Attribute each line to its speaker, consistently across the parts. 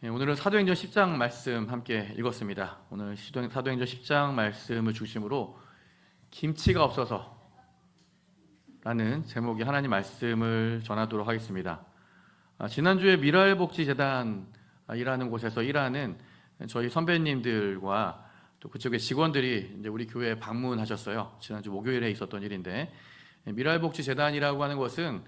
Speaker 1: 오늘은 사도행전 10장 말씀 함께 읽었습니다. 오늘 사도행전 10장 말씀을 중심으로 김치가 없어서 라는 제목의 하나님 말씀을 전하도록 하겠습니다. 지난주에 미랄복지재단이라는 곳에서 일하는 저희 선배님들과 또 그쪽의 직원들이 이제 우리 교회에 방문하셨어요. 지난주 목요일에 있었던 일인데, 미랄복지재단이라고 하는 것은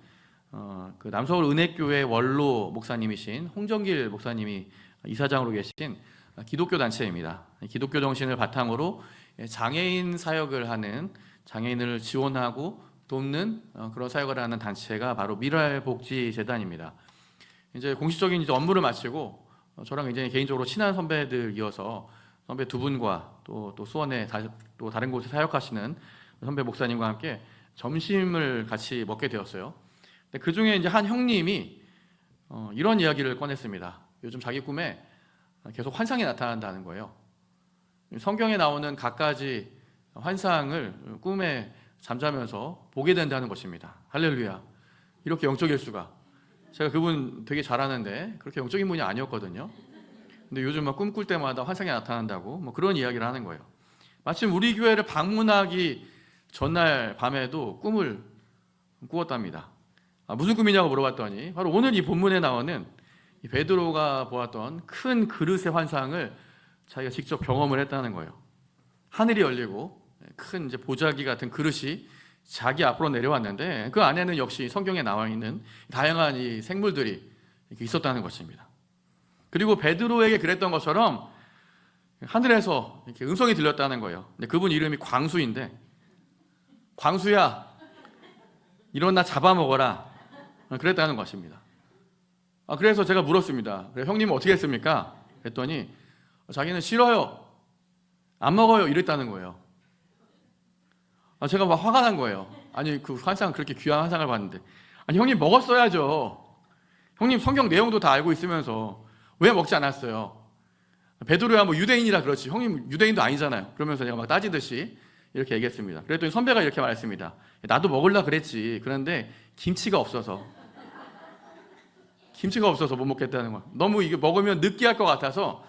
Speaker 1: 그 남서울 은혜교회 원로 목사님이신 홍정길 목사님이 이사장으로 계신 기독교 단체입니다. 기독교 정신을 바탕으로 장애인 사역을 하는, 장애인을 지원하고 돕는 그런 사역을 하는 단체가 바로 미랄복지재단입니다. 이제 공식적인 이제 업무를 마치고 저랑 굉장히 개인적으로 친한 선배들이어서 선배 두 분과 또 수원에 또 다른 곳에 사역하시는 선배 목사님과 함께 점심을 같이 먹게 되었어요. 그 중에 이제 한 형님이 이런 이야기를 꺼냈습니다. 요즘 자기 꿈에 계속 환상이 나타난다는 거예요. 성경에 나오는 갖가지 환상을 꿈에 잠자면서 보게 된다는 것입니다. 할렐루야. 이렇게 영적일 수가. 제가 그분 되게 잘 아는데 그렇게 영적인 분이 아니었거든요. 근데 요즘 막 꿈꿀 때마다 환상이 나타난다고 뭐 그런 이야기를 하는 거예요. 마침 우리 교회를 방문하기 전날 밤에도 꿈을 꾸었답니다. 무슨 꿈이냐고 물어봤더니 바로 오늘 이 본문에 나오는 이 베드로가 보았던 큰 그릇의 환상을 자기가 직접 경험을 했다는 거예요. 하늘이 열리고 큰 이제 보자기 같은 그릇이 자기 앞으로 내려왔는데 그 안에는 역시 성경에 나와 있는 다양한 이 생물들이 있었다는 것입니다. 그리고 베드로에게 그랬던 것처럼 하늘에서 이렇게 음성이 들렸다는 거예요. 근데 그분 이름이 광수인데, 광수야, 일어나 잡아먹어라, 그랬다는 것입니다. 그래서 제가 물었습니다. 그래, 형님은 어떻게 했습니까? 그랬더니 자기는 싫어요, 안 먹어요, 이랬다는 거예요. 제가 막 화가 난 거예요. 아니 그 환상, 그렇게 귀한 환상을 봤는데, 아니 형님 먹었어야죠. 형님 성경 내용도 다 알고 있으면서 왜 먹지 않았어요? 베드로야 뭐 유대인이라 그렇지, 형님 유대인도 아니잖아요. 그러면서 제가 막 따지듯이 이렇게 얘기했습니다. 그랬더니 선배가 이렇게 말했습니다. 나도 먹으려고 그랬지. 그런데 김치가 없어서 못 먹겠다는 거야. 너무 이게 먹으면 느끼할 것 같아서,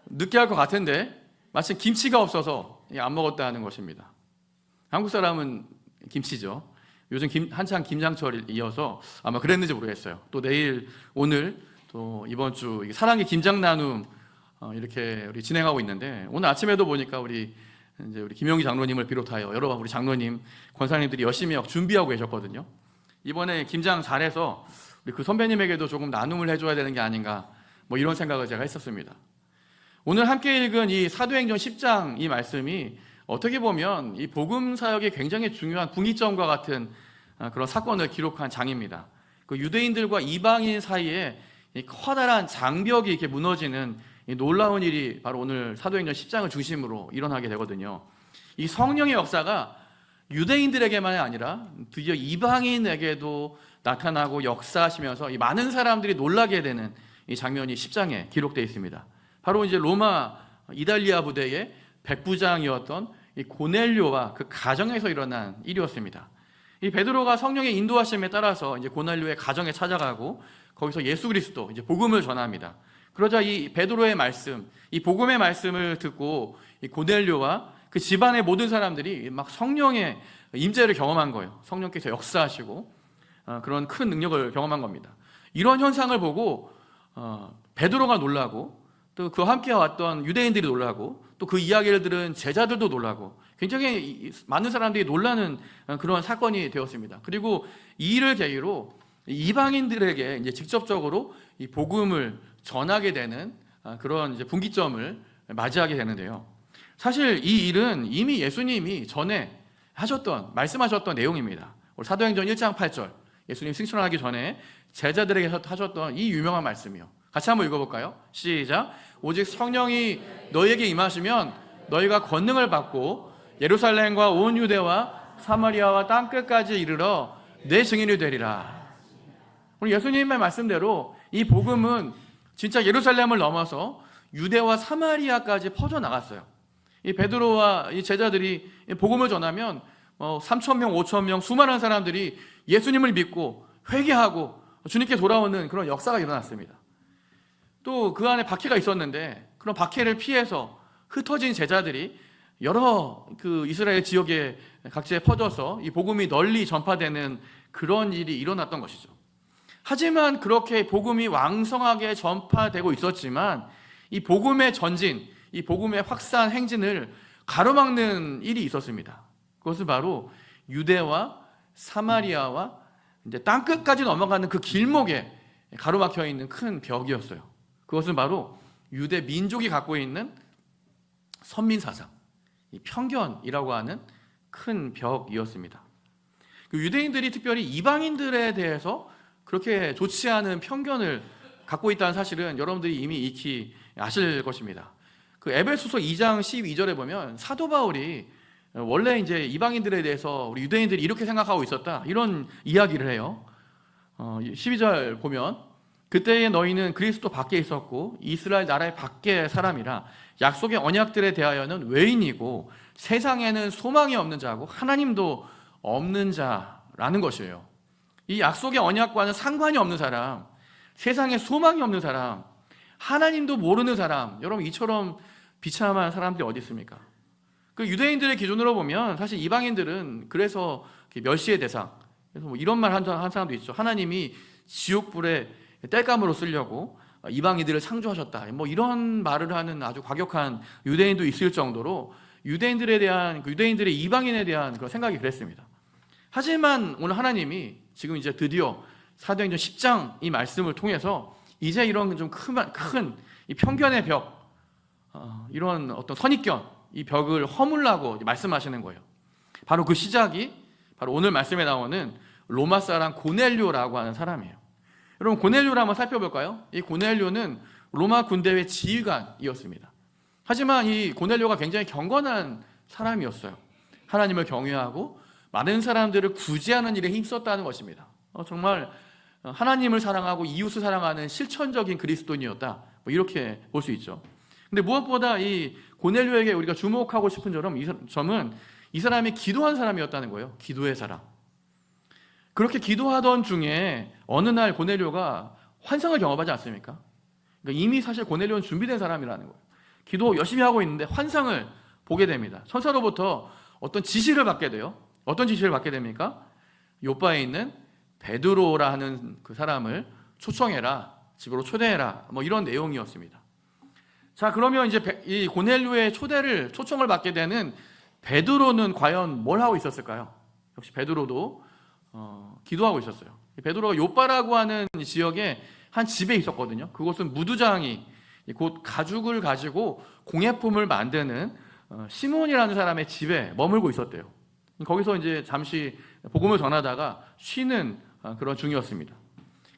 Speaker 1: 느끼할 것 같은데 마침 김치가 없어서 안 먹었다는 것입니다. 한국 사람은 김치죠. 요즘 한창 김장철이어서 아마 그랬는지 모르겠어요. 또 내일, 오늘, 또 이번 주 사랑의 김장 나눔 이렇게 우리 진행하고 있는데, 오늘 아침에도 보니까 우리 김영희 장로님을 비롯하여 여러 우리 장로님, 권사님들이 열심히 준비하고 계셨거든요. 이번에 김장 잘해서 우리 그 선배님에게도 조금 나눔을 해줘야 되는 게 아닌가, 뭐 이런 생각을 제가 했었습니다. 오늘 함께 읽은 이 사도행전 10장 이 말씀이 어떻게 보면 이 복음 사역의 굉장히 중요한 분기점과 같은 그런 사건을 기록한 장입니다. 그 유대인들과 이방인 사이에 이 커다란 장벽이 이렇게 무너지는 이 놀라운 일이 바로 오늘 사도행전 10장을 중심으로 일어나게 되거든요. 이 성령의 역사가 유대인들에게만이 아니라 드디어 이방인에게도 나타나고 역사하시면서 이 많은 사람들이 놀라게 되는 이 장면이 10장에 기록되어 있습니다. 바로 이제 로마 이달리아 부대의 백부장이었던 이 고넬료와 그 가정에서 일어난 일이었습니다. 이 베드로가 성령의 인도하심에 따라서 이제 고넬료의 가정에 찾아가고 거기서 예수 그리스도 이제 복음을 전합니다. 그러자 이 베드로의 말씀, 이 복음의 말씀을 듣고 이 고넬료와 그 집안의 모든 사람들이 막 성령의 임재를 경험한 거예요. 성령께서 역사하시고 그런 큰 능력을 경험한 겁니다. 이런 현상을 보고 베드로가 놀라고, 또 그와 함께 왔던 유대인들이 놀라고, 또 그 이야기를 들은 제자들도 놀라고, 굉장히 많은 사람들이 놀라는 그런 사건이 되었습니다. 그리고 이 일을 계기로 이방인들에게 이제 직접적으로 이 복음을 전하게 되는 그런 이제 분기점을 맞이하게 되는데요. 사실 이 일은 이미 예수님이 전에 말씀하셨던 내용입니다. 사도행전 1장 8절, 예수님 승천하기 전에 제자들에게 하셨던 이 유명한 말씀이요. 같이 한번 읽어볼까요? 시작. 오직 성령이 너희에게 임하시면 너희가 권능을 받고 예루살렘과 온 유대와 사마리아와 땅끝까지 이르러 내 증인이 되리라. 우리 예수님의 말씀대로 이 복음은 진짜 예루살렘을 넘어서 유대와 사마리아까지 퍼져나갔어요. 이 베드로와 이 제자들이 복음을 전하면 3,000명, 5,000명 수많은 사람들이 예수님을 믿고 회개하고 주님께 돌아오는 그런 역사가 일어났습니다. 또 그 안에 박해가 있었는데 그런 박해를 피해서 흩어진 제자들이 여러 그 이스라엘 지역에 각지에 퍼져서 이 복음이 널리 전파되는 그런 일이 일어났던 것이죠. 하지만 그렇게 복음이 왕성하게 전파되고 있었지만 이 복음의 전진, 이 복음의 확산 행진을 가로막는 일이 있었습니다. 그것은 바로 유대와 사마리아와 이제 땅끝까지 넘어가는 그 길목에 가로막혀 있는 큰 벽이었어요. 그것은 바로 유대 민족이 갖고 있는 선민 사상, 이 편견이라고 하는 큰 벽이었습니다. 그 유대인들이 특별히 이방인들에 대해서 그렇게 좋지 않은 편견을 갖고 있다는 사실은 여러분들이 이미 익히 아실 것입니다. 그 에베소서 2장 12절에 보면 사도 바울이 원래 이제 이방인들에 대해서 우리 유대인들이 이렇게 생각하고 있었다, 이런 이야기를 해요. 12절 보면 그때에 너희는 그리스도 밖에 있었고 이스라엘 나라의 밖의 사람이라 약속의 언약들에 대하여는 외인이고 세상에는 소망이 없는 자고 하나님도 없는 자라는 것이에요. 이 약속의 언약과는 상관이 없는 사람, 세상에 소망이 없는 사람, 하나님도 모르는 사람, 여러분 이처럼 비참한 사람들이 어디 있습니까? 그 유대인들의 기준으로 보면 사실 이방인들은 그래서 멸시의 대상, 그래서 뭐 이런 말 한 사람도 있죠. 하나님이 지옥불에 땔감으로 쓰려고 이방인들을 창조하셨다, 뭐 이런 말을 하는 아주 과격한 유대인도 있을 정도로 유대인들에 대한, 유대인들의 이방인에 대한 그런 생각이 그랬습니다. 하지만 오늘 하나님이 지금 이제 드디어 사도행전 10장 이 말씀을 통해서 이제 이런 좀 큰 이 편견의 벽, 이런 어떤 선입견, 이 벽을 허물라고 말씀하시는 거예요. 바로 그 시작이 바로 오늘 말씀에 나오는 로마 사람 고넬료라고 하는 사람이에요. 여러분 고넬료를 한번 살펴볼까요? 이 고넬료는 로마 군대의 지휘관이었습니다. 하지만 이 고넬료가 굉장히 경건한 사람이었어요. 하나님을 경외하고 많은 사람들을 구제하는 일에 힘썼다는 것입니다. 정말 하나님을 사랑하고 이웃을 사랑하는 실천적인 그리스도인이었다, 뭐 이렇게 볼 수 있죠. 근데 무엇보다 이 고넬료에게 우리가 주목하고 싶은 점은 이 사람이 기도한 사람이었다는 거예요. 기도의 사람. 그렇게 기도하던 중에 어느 날 고넬료가 환상을 경험하지 않습니까? 그러니까 이미 사실 고넬료는 준비된 사람이라는 거예요. 기도 열심히 하고 있는데 환상을 보게 됩니다. 천사로부터 어떤 지시를 받게 돼요. 어떤 지시를 받게 됩니까? 요바에 있는 베드로라 하는 그 사람을 초청해라, 집으로 초대해라, 뭐 이런 내용이었습니다. 자, 그러면 이제 이 고넬료의 초청을 받게 되는 베드로는 과연 뭘 하고 있었을까요? 역시 베드로도 기도하고 있었어요. 베드로가 요바라고 하는 지역에 한 집에 있었거든요. 그곳은 무두장이 곧 가죽을 가지고 공예품을 만드는 시몬이라는 사람의 집에 머물고 있었대요. 거기서 이제 잠시 복음을 전하다가 쉬는 그런 중이었습니다.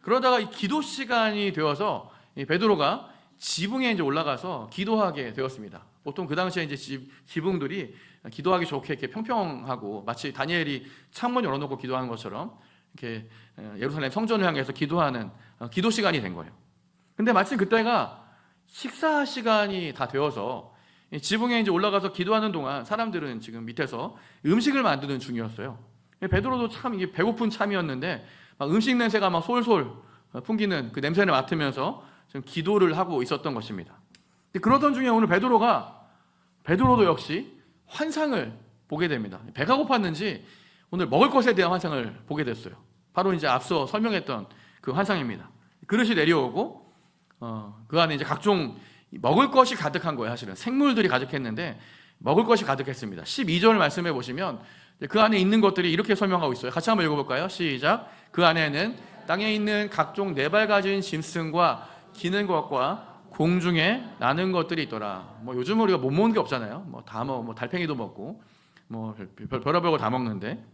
Speaker 1: 그러다가 이 기도 시간이 되어서 베드로가 지붕에 이제 올라가서 기도하게 되었습니다. 보통 그 당시에 이제 지붕들이 기도하기 좋게 이렇게 평평하고 마치 다니엘이 창문 열어놓고 기도하는 것처럼 이렇게 예루살렘 성전을 향해서 기도하는 기도 시간이 된 거예요. 근데 마침 그때가 식사 시간이 다 되어서 지붕에 이제 올라가서 기도하는 동안 사람들은 지금 밑에서 음식을 만드는 중이었어요. 베드로도 참 이게 배고픈 참이었는데 막 음식 냄새가 막 솔솔 풍기는 그 냄새를 맡으면서 지금 기도를 하고 있었던 것입니다. 그러던 중에 오늘 베드로도 역시 환상을 보게 됩니다. 배가 고팠는지 오늘 먹을 것에 대한 환상을 보게 됐어요. 바로 이제 앞서 설명했던 그 환상입니다. 그릇이 내려오고 그 안에 이제 각종 먹을 것이 가득한 거예요. 사실은 생물들이 가득했는데 먹을 것이 가득했습니다. 12절 말씀해 보시면 그 안에 있는 것들이 이렇게 설명하고 있어요. 같이 한번 읽어볼까요? 시작. 그 안에는 땅에 있는 각종 네 발 가진 짐승과 기는 것과 공중에 나는 것들이 있더라. 뭐 요즘 우리가 못 먹는 게 없잖아요. 뭐 달팽이도 먹고 뭐 별의별 거 다 먹는데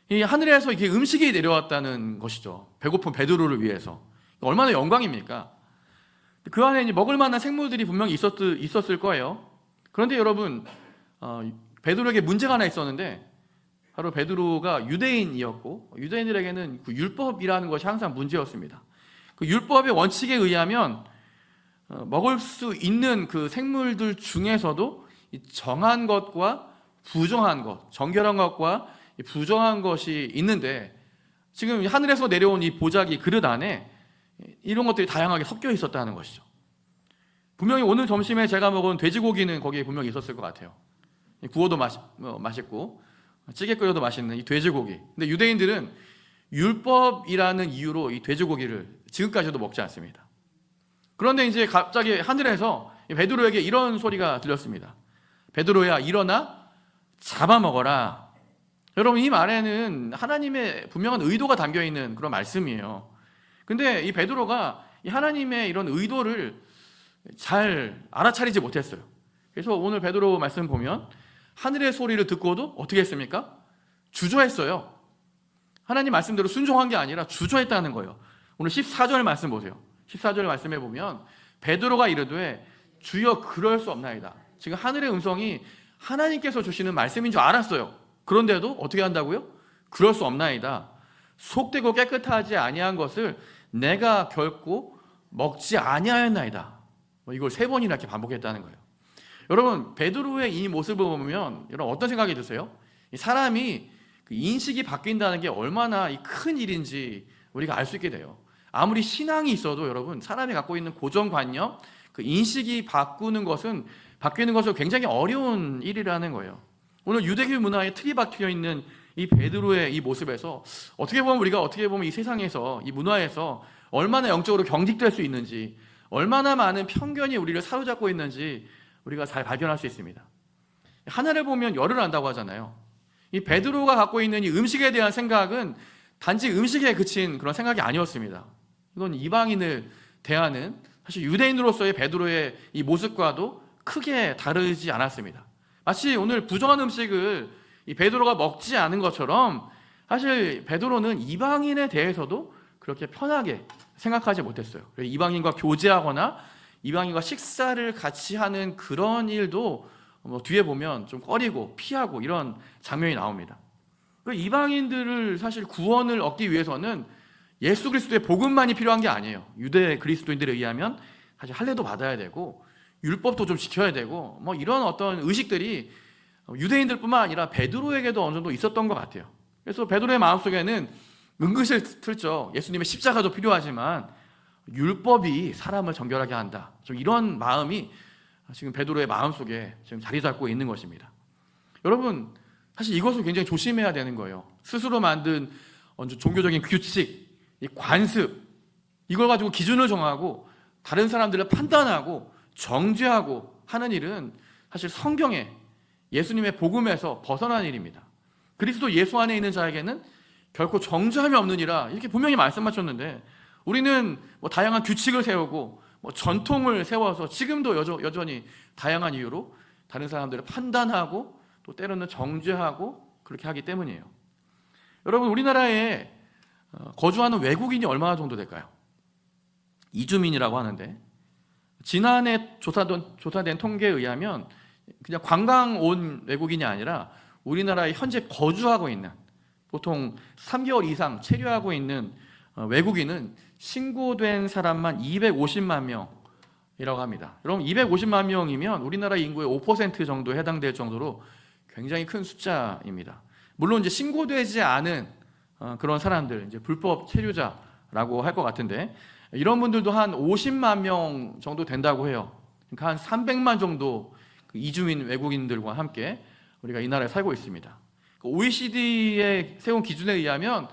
Speaker 1: 이 하늘에서 이렇게 음식이 내려왔다는 것이죠. 배고픈 베드로를 위해서. 얼마나 영광입니까? 그 안에 이제 먹을 만한 생물들이 분명히 있었을 거예요. 그런데 여러분, 베드로에게 문제가 하나 있었는데 바로 베드로가 유대인이었고 유대인들에게는 그 율법이라는 것이 항상 문제였습니다. 그 율법의 원칙에 의하면 먹을 수 있는 그 생물들 중에서도 정한 것과 부정한 것, 정결한 것과 부정한 것이 있는데 지금 하늘에서 내려온 이 보자기 그릇 안에 이런 것들이 다양하게 섞여 있었다는 것이죠. 분명히 오늘 점심에 제가 먹은 돼지고기는 거기에 분명히 있었을 것 같아요. 구워도 맛있고 찌개 끓여도 맛있는 이 돼지고기. 근데 유대인들은 율법이라는 이유로 이 돼지고기를 지금까지도 먹지 않습니다. 그런데 이제 갑자기 하늘에서 베드로에게 이런 소리가 들렸습니다. 베드로야, 일어나 잡아먹어라. 여러분, 이 말에는 하나님의 분명한 의도가 담겨있는 그런 말씀이에요. 근데 이 베드로가 이 하나님의 이런 의도를 잘 알아차리지 못했어요. 그래서 오늘 베드로 말씀 보면 하늘의 소리를 듣고도 어떻게 했습니까? 주저했어요. 하나님 말씀대로 순종한 게 아니라 주저했다는 거예요. 오늘 14절 말씀 보세요. 14절 말씀에 보면 베드로가 이르되 주여 그럴 수 없나이다. 지금 하늘의 음성이 하나님께서 주시는 말씀인 줄 알았어요. 그런데도 어떻게 한다고요? 그럴 수 없나이다. 속되고 깨끗하지 아니한 것을 내가 결코 먹지 아니하였나이다. 이걸 3번이나 이렇게 반복했다는 거예요. 여러분, 베드로의 이 모습을 보면 여러분 어떤 생각이 드세요? 이 사람이 그 인식이 바뀐다는 게 얼마나 큰 일인지 우리가 알 수 있게 돼요. 아무리 신앙이 있어도 여러분, 사람이 갖고 있는 고정관념, 그 인식이 바뀌는 것은 굉장히 어려운 일이라는 거예요. 오늘 유대교 문화에 틀이 박혀 있는 이 베드로의 이 모습에서 어떻게 보면 이 세상에서, 이 문화에서 얼마나 영적으로 경직될 수 있는지, 얼마나 많은 편견이 우리를 사로잡고 있는지 우리가 잘 발견할 수 있습니다. 하늘을 보면 열을 안다고 하잖아요. 이 베드로가 갖고 있는 이 음식에 대한 생각은 단지 음식에 그친 그런 생각이 아니었습니다. 이건 이방인을 대하는, 사실 유대인으로서의 베드로의 이 모습과도 크게 다르지 않았습니다. 마치 오늘 부정한 음식을 이 베드로가 먹지 않은 것처럼 사실 베드로는 이방인에 대해서도 그렇게 편하게 생각하지 못했어요. 이방인과 교제하거나 이방인과 식사를 같이 하는 그런 일도 뒤에 보면 좀 꺼리고 피하고 이런 장면이 나옵니다. 이방인들을 사실 구원을 얻기 위해서는 예수 그리스도의 복음만이 필요한 게 아니에요. 유대 그리스도인들에 의하면 사실 할례도 받아야 되고 율법도 좀 지켜야 되고 이런 어떤 의식들이 유대인들뿐만 아니라 베드로에게도 어느 정도 있었던 것 같아요. 그래서 베드로의 마음속에는 은근슬쩍 예수님의 십자가도 필요하지만 율법이 사람을 정결하게 한다, 좀 이런 마음이 지금 베드로의 마음속에 지금 자리 잡고 있는 것입니다. 여러분, 사실 이것을 굉장히 조심해야 되는 거예요. 스스로 만든 종교적인 규칙, 이 관습, 이걸 가지고 기준을 정하고 다른 사람들을 판단하고 정죄하고 하는 일은 사실 성경에, 예수님의 복음에서 벗어난 일입니다. 그리스도 예수 안에 있는 자에게는 결코 정죄함이 없느니라 이렇게 분명히 말씀하셨는데, 우리는 다양한 규칙을 세우고 전통을 세워서 지금도 여전히 다양한 이유로 다른 사람들을 판단하고 또 때로는 정죄하고 그렇게 하기 때문이에요. 여러분, 우리나라에 거주하는 외국인이 얼마나 정도 될까요? 이주민이라고 하는데, 지난해 조사된 통계에 의하면 그냥 관광 온 외국인이 아니라 우리나라에 현재 거주하고 있는, 보통 3개월 이상 체류하고 있는 외국인은 신고된 사람만 250만 명이라고 합니다. 여러분, 250만 명이면 우리나라 인구의 5% 정도에 해당될 정도로 굉장히 큰 숫자입니다. 물론 이제 신고되지 않은 그런 사람들, 이제 불법 체류자라고 할 것 같은데, 이런 분들도 한 50만 명 정도 된다고 해요. 그러니까 한 300만 정도 이주민 외국인들과 함께 우리가 이 나라에 살고 있습니다. OECD의 세운 기준에 의하면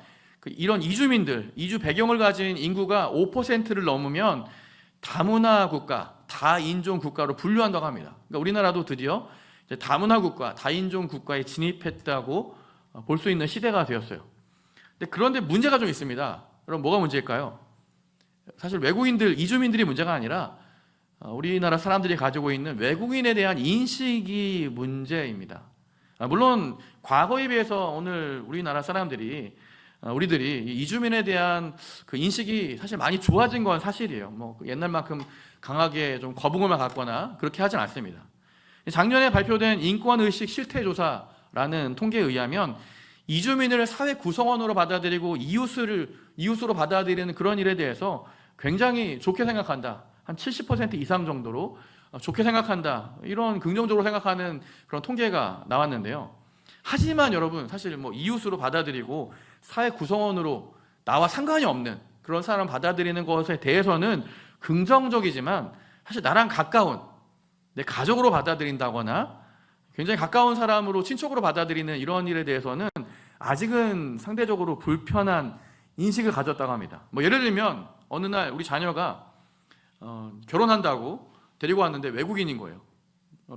Speaker 1: 이런 이주민들, 이주 배경을 가진 인구가 5%를 넘으면 다문화 국가, 다인종 국가로 분류한다고 합니다. 그러니까 우리나라도 드디어 이제 다문화 국가, 다인종 국가에 진입했다고 볼 수 있는 시대가 되었어요. 그런데 문제가 좀 있습니다. 그럼 뭐가 문제일까요? 사실 외국인들, 이주민들이 문제가 아니라 우리나라 사람들이 가지고 있는 외국인에 대한 인식이 문제입니다. 물론 과거에 비해서 오늘 우리나라 사람들이, 우리들이 이주민에 대한 그 인식이 사실 많이 좋아진 건 사실이에요. 옛날만큼 강하게 좀 거부감을 갖거나 그렇게 하진 않습니다. 작년에 발표된 인권의식 실태조사라는 통계에 의하면 이주민을 사회 구성원으로 받아들이고 이웃으로 받아들이는 그런 일에 대해서 굉장히 좋게 생각한다, 한 70% 이상 정도로 좋게 생각한다, 이런 긍정적으로 생각하는 그런 통계가 나왔는데요. 하지만 여러분, 사실 이웃으로 받아들이고 사회 구성원으로 나와 상관이 없는 그런 사람 받아들이는 것에 대해서는 긍정적이지만 사실 나랑 가까운 내 가족으로 받아들인다거나 굉장히 가까운 사람으로 친척으로 받아들이는 이런 일에 대해서는 아직은 상대적으로 불편한 인식을 가졌다고 합니다. 뭐 예를 들면 어느 날 우리 자녀가 결혼한다고 데리고 왔는데 외국인인 거예요.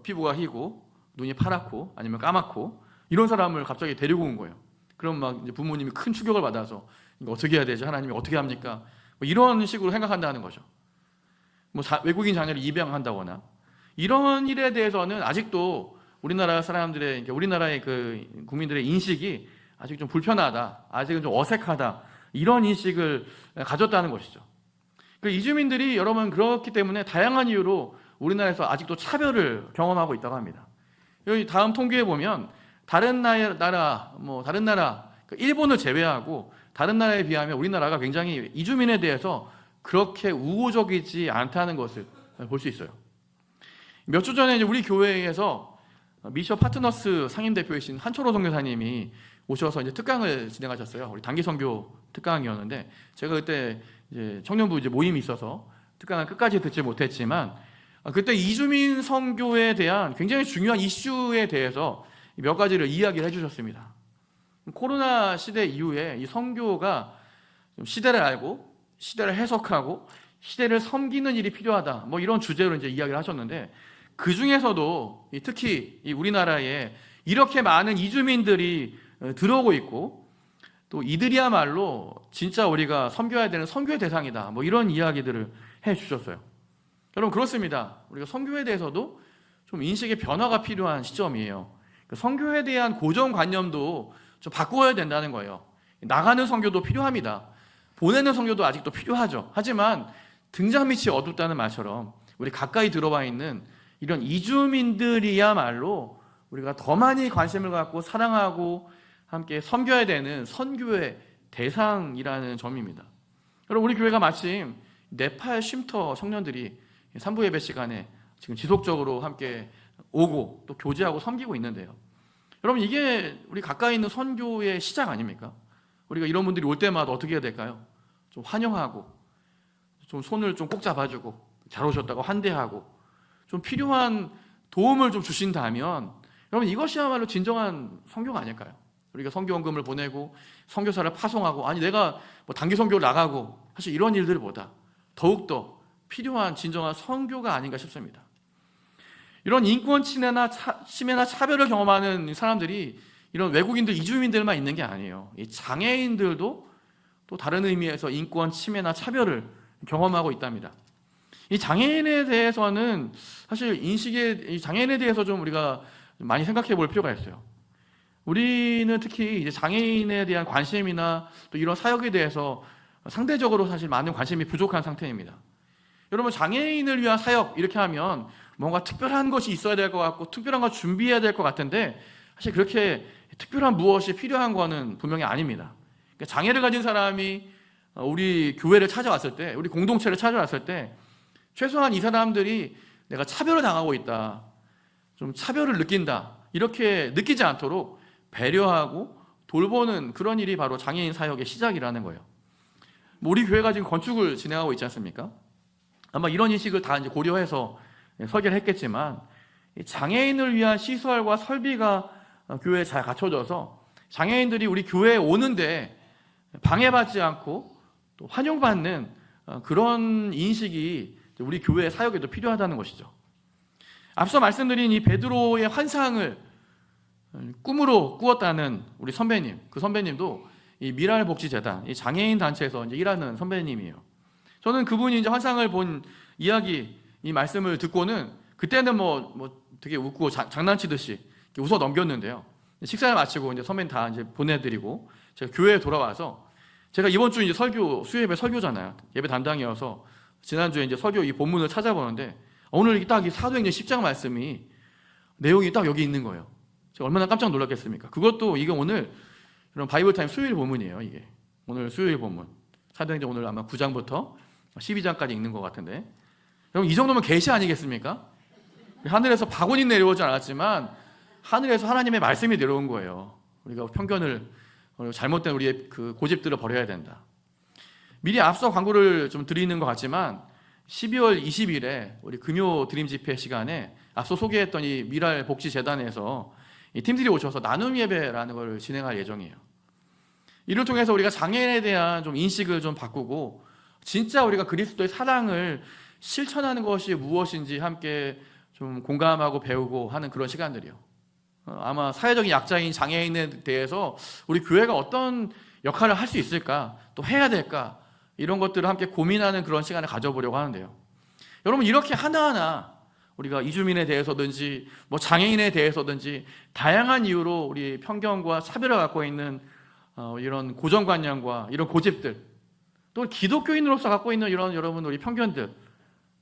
Speaker 1: 피부가 희고 눈이 파랗고 아니면 까맣고 이런 사람을 갑자기 데리고 온 거예요. 그럼 막 이제 부모님이 큰 충격을 받아서 이거 어떻게 해야 되죠? 하나님이 어떻게 합니까? 뭐 이런 식으로 생각한다는 거죠. 뭐 외국인 자녀를 입양한다거나 이런 일에 대해서는 아직도 우리나라 사람들의 우리나라의 그 국민들의 인식이 아직 좀 불편하다, 아직은 좀 어색하다 이런 인식을 가졌다는 것이죠. 그 이주민들이 여러분 그렇기 때문에 다양한 이유로 우리나라에서 아직도 차별을 경험하고 있다고 합니다. 여기 다음 통계에 보면 다른 나라 일본을 제외하고 다른 나라에 비하면 우리나라가 굉장히 이주민에 대해서 그렇게 우호적이지 않다는 것을 볼 수 있어요. 몇 주 전에 우리 교회에서 미셔 파트너스 상임대표이신 한철호 선교사님이 오셔서 이제 특강을 진행하셨어요. 우리 단기 선교 특강이었는데 제가 그때 이제 청년부 모임이 있어서 특강을 끝까지 듣지 못했지만 그때 이주민 선교에 대한 굉장히 중요한 이슈에 대해서 몇 가지를 이야기를 해주셨습니다. 코로나 시대 이후에 이 선교가 시대를 알고 시대를 해석하고 시대를 섬기는 일이 필요하다. 뭐 이런 주제로 이제 이야기를 하셨는데 그 중에서도 특히 이 우리나라에 이렇게 많은 이주민들이 들어오고 있고 또 이들이야말로 진짜 우리가 섬겨야 되는 선교의 대상이다. 뭐 이런 이야기들을 해 주셨어요. 여러분 그렇습니다. 우리가 선교에 대해서도 좀 인식의 변화가 필요한 시점이에요. 선교에 대한 고정관념도 좀 바꿔야 된다는 거예요. 나가는 선교도 필요합니다. 보내는 선교도 아직도 필요하죠. 하지만 등잔 밑이 어둡다는 말처럼 우리 가까이 들어와 있는 이런 이주민들이야말로 우리가 더 많이 관심을 갖고 사랑하고 함께 섬겨야 되는 선교의 대상이라는 점입니다. 여러분 우리 교회가 마침 네팔 쉼터 청년들이 3부 예배 시간에 지금 지속적으로 함께 오고 또 교제하고 섬기고 있는데요. 여러분 이게 우리 가까이 있는 선교의 시작 아닙니까? 우리가 이런 분들이 올 때마다 어떻게 해야 될까요? 좀 환영하고 좀 손을 좀 꼭 잡아주고 잘 오셨다고 환대하고 좀 필요한 도움을 좀 주신다면 여러분 이것이야말로 진정한 선교가 아닐까요? 우리가 선교원금을 보내고 선교사를 파송하고 아니 내가 뭐 단기 선교를 나가고 사실 이런 일들보다 더욱더 필요한 진정한 선교가 아닌가 싶습니다. 이런 인권 침해나 차별을 경험하는 사람들이 이런 외국인들, 이주민들만 있는 게 아니에요. 이 장애인들도 또 다른 의미에서 인권 침해나 차별을 경험하고 있답니다. 이 장애인에 대해서는 사실 이 장애인에 대해서 좀 우리가 많이 생각해 볼 필요가 있어요. 우리는 특히 이제 장애인에 대한 관심이나 또 이런 사역에 대해서 상대적으로 사실 많은 관심이 부족한 상태입니다. 여러분 장애인을 위한 사역 이렇게 하면 뭔가 특별한 것이 있어야 될 것 같고 특별한 걸 준비해야 될 것 같은데 사실 그렇게 특별한 무엇이 필요한 거는 분명히 아닙니다. 그러니까 장애를 가진 사람이 우리 교회를 찾아왔을 때, 우리 공동체를 찾아왔을 때 최소한 이 사람들이 내가 차별을 당하고 있다, 좀 차별을 느낀다 이렇게 느끼지 않도록 배려하고 돌보는 그런 일이 바로 장애인 사역의 시작이라는 거예요. 우리 교회가 지금 건축을 진행하고 있지 않습니까? 아마 이런 인식을 다 이제 고려해서 설계를 했겠지만 장애인을 위한 시설과 설비가 교회에 잘 갖춰져서 장애인들이 우리 교회에 오는데 방해받지 않고 또 환영받는 그런 인식이 우리 교회의 사역에도 필요하다는 것이죠. 앞서 말씀드린 이 베드로의 환상을 꿈으로 꾸었다는 우리 선배님, 그 선배님도 이 미랄복지재단, 이 장애인 단체에서 이제 일하는 선배님이에요. 저는 그분이 이제 환상을 본 이야기, 이 말씀을 듣고는 그때는 뭐 되게 웃고 장난치듯이 웃어 넘겼는데요. 식사를 마치고 이제 선배님 다 이제 보내드리고 제가 교회에 돌아와서 제가 이번 주 이제 수요예배 설교잖아요. 예배 담당이어서 지난주에 이제 설교 이 본문을 찾아보는데 오늘 딱 이 사도행전 10장 말씀이 내용이 딱 여기 있는 거예요. 제가 얼마나 깜짝 놀랐겠습니까? 그것도 이게 오늘 이런 바이블타임 수요일 본문이에요. 이게 오늘 수요일 본문 사도행전 오늘 아마 9장부터 12장까지 읽는 것 같은데 여러분 이 정도면 계시 아니겠습니까? 하늘에서 박원이 내려오지 않았지만 하늘에서 하나님의 말씀이 내려온 거예요. 우리가 편견을 잘못된 우리의 그 고집들을 버려야 된다. 미리 앞서 광고를 좀 드리는 것 같지만 12월 20일에 우리 금요 드림 집회 시간에 앞서 소개했던 이 미랄 복지재단에서 이 팀들이 오셔서 나눔 예배라는 걸 진행할 예정이에요. 이를 통해서 우리가 장애인에 대한 좀 인식을 좀 바꾸고 진짜 우리가 그리스도의 사랑을 실천하는 것이 무엇인지 함께 좀 공감하고 배우고 하는 그런 시간들이요. 아마 사회적인 약자인 장애인에 대해서 우리 교회가 어떤 역할을 할 수 있을까, 또 해야 될까, 이런 것들을 함께 고민하는 그런 시간을 가져보려고 하는데요. 여러분, 이렇게 하나하나 우리가 이주민에 대해서든지 뭐 장애인에 대해서든지 다양한 이유로 우리 편견과 차별을 갖고 있는 이런 고정관념과 이런 고집들, 또 기독교인으로서 갖고 있는 이런 여러분 우리 편견들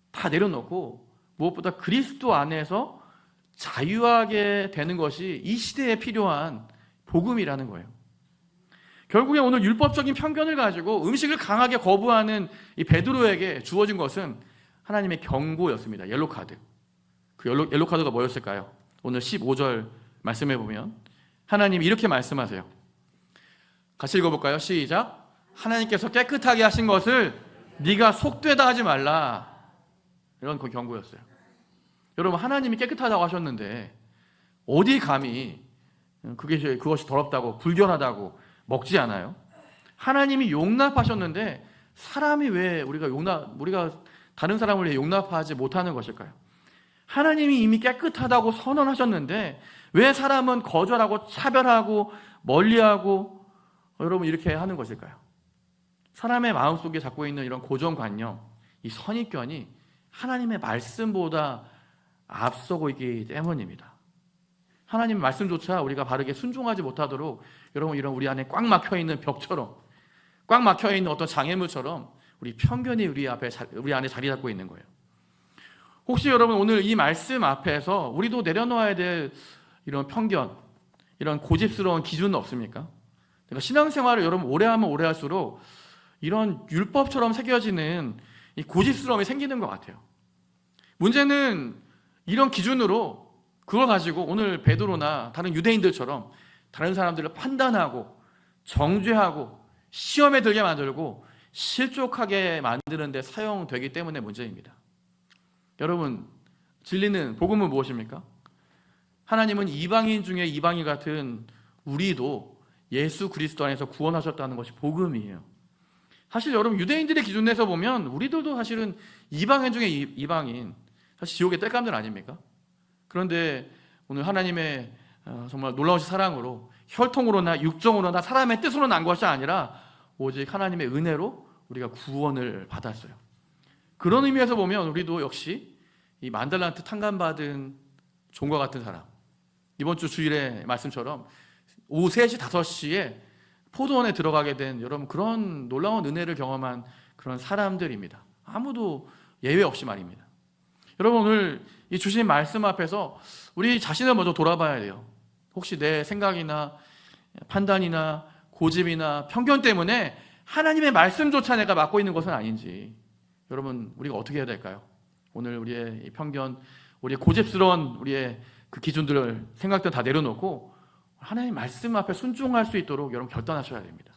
Speaker 1: 다 내려놓고 무엇보다 그리스도 안에서 자유하게 되는 것이 이 시대에 필요한 복음이라는 거예요. 결국에 오늘 율법적인 편견을 가지고 음식을 강하게 거부하는 이 베드로에게 주어진 것은 하나님의 경고였습니다. 옐로카드. 그 옐로카드가 뭐였을까요? 오늘 15절 말씀해 보면 하나님이 이렇게 말씀하세요. 같이 읽어볼까요? 시작. 하나님께서 깨끗하게 하신 것을 네가 속되다 하지 말라. 이런 그 경고였어요. 여러분, 하나님이 깨끗하다고 하셨는데 어디 감히 그것이 더럽다고 불결하다고 먹지 않아요? 하나님이 용납하셨는데 사람이 왜 우리가 다른 사람을 왜 용납하지 못하는 것일까요? 하나님이 이미 깨끗하다고 선언하셨는데 왜 사람은 거절하고 차별하고 멀리하고 여러분 이렇게 하는 것일까요? 사람의 마음속에 갖고 있는 이런 고정관념, 이 선입견이 하나님의 말씀보다 앞서고 있기 때문입니다. 하나님 말씀조차 우리가 바르게 순종하지 못하도록 여러분 이런 우리 안에 꽉 막혀있는 벽처럼, 꽉 막혀있는 어떤 장애물처럼 우리 편견이 우리 안에 자리 잡고 있는 거예요. 혹시 여러분 오늘 이 말씀 앞에서 우리도 내려놓아야 될 이런 편견, 이런 고집스러운 기준은 없습니까? 그러니까 신앙생활을 여러분 오래 하면 오래 할수록 이런 율법처럼 새겨지는 이 고집스러움이 생기는 것 같아요. 문제는 이런 기준으로 그걸 가지고 오늘 베드로나 다른 유대인들처럼 다른 사람들을 판단하고 정죄하고 시험에 들게 만들고 실족하게 만드는 데 사용되기 때문에 문제입니다. 여러분, 진리는 복음은 무엇입니까? 하나님은 이방인 중에 이방인 같은 우리도 예수 그리스도 안에서 구원하셨다는 것이 복음이에요. 사실 여러분 유대인들의 기준에서 보면 우리들도 사실은 이방인 중에 이방인, 사실 지옥의 땔감들 아닙니까? 그런데 오늘 하나님의 정말 놀라우신 사랑으로 혈통으로나 육정으로나 사람의 뜻으로 난 것이 아니라 오직 하나님의 은혜로 우리가 구원을 받았어요. 그런 의미에서 보면 우리도 역시 이 만달란트 탕감받은 종과 같은 사람, 이번 주 주일의 말씀처럼 오후 3시, 5시에 포도원에 들어가게 된 여러분 그런 놀라운 은혜를 경험한 그런 사람들입니다. 아무도 예외 없이 말입니다. 여러분 오늘 이 주신 말씀 앞에서 우리 자신을 먼저 돌아봐야 돼요. 혹시 내 생각이나 판단이나 고집이나 편견 때문에 하나님의 말씀조차 내가 맡고 있는 것은 아닌지 여러분 우리가 어떻게 해야 될까요? 오늘 우리의 편견, 우리의 고집스러운 우리의 그 기준들을 생각들 다 내려놓고 하나님 말씀 앞에 순종할 수 있도록 여러분 결단하셔야 됩니다.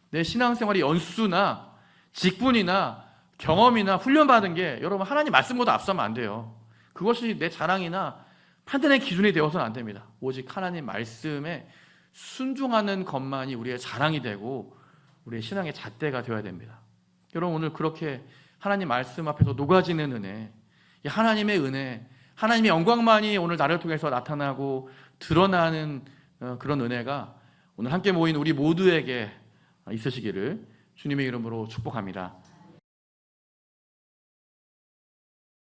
Speaker 1: 내 신앙생활의 연수나 직분이나 경험이나 훈련받은 게 여러분 하나님 말씀보다 앞서면 안 돼요. 그것이 내 자랑이나 판단의 기준이 되어서는 안 됩니다. 오직 하나님 말씀에 순종하는 것만이 우리의 자랑이 되고 우리의 신앙의 잣대가 되어야 됩니다. 여러분 오늘 그렇게 하나님 말씀 앞에서 녹아지는 은혜, 이 하나님의 은혜, 하나님의 영광만이 오늘 나를 통해서 나타나고 드러나는 그런 은혜가 오늘 함께 모인 우리 모두에게 있으시기를 주님의 이름으로 축복합니다.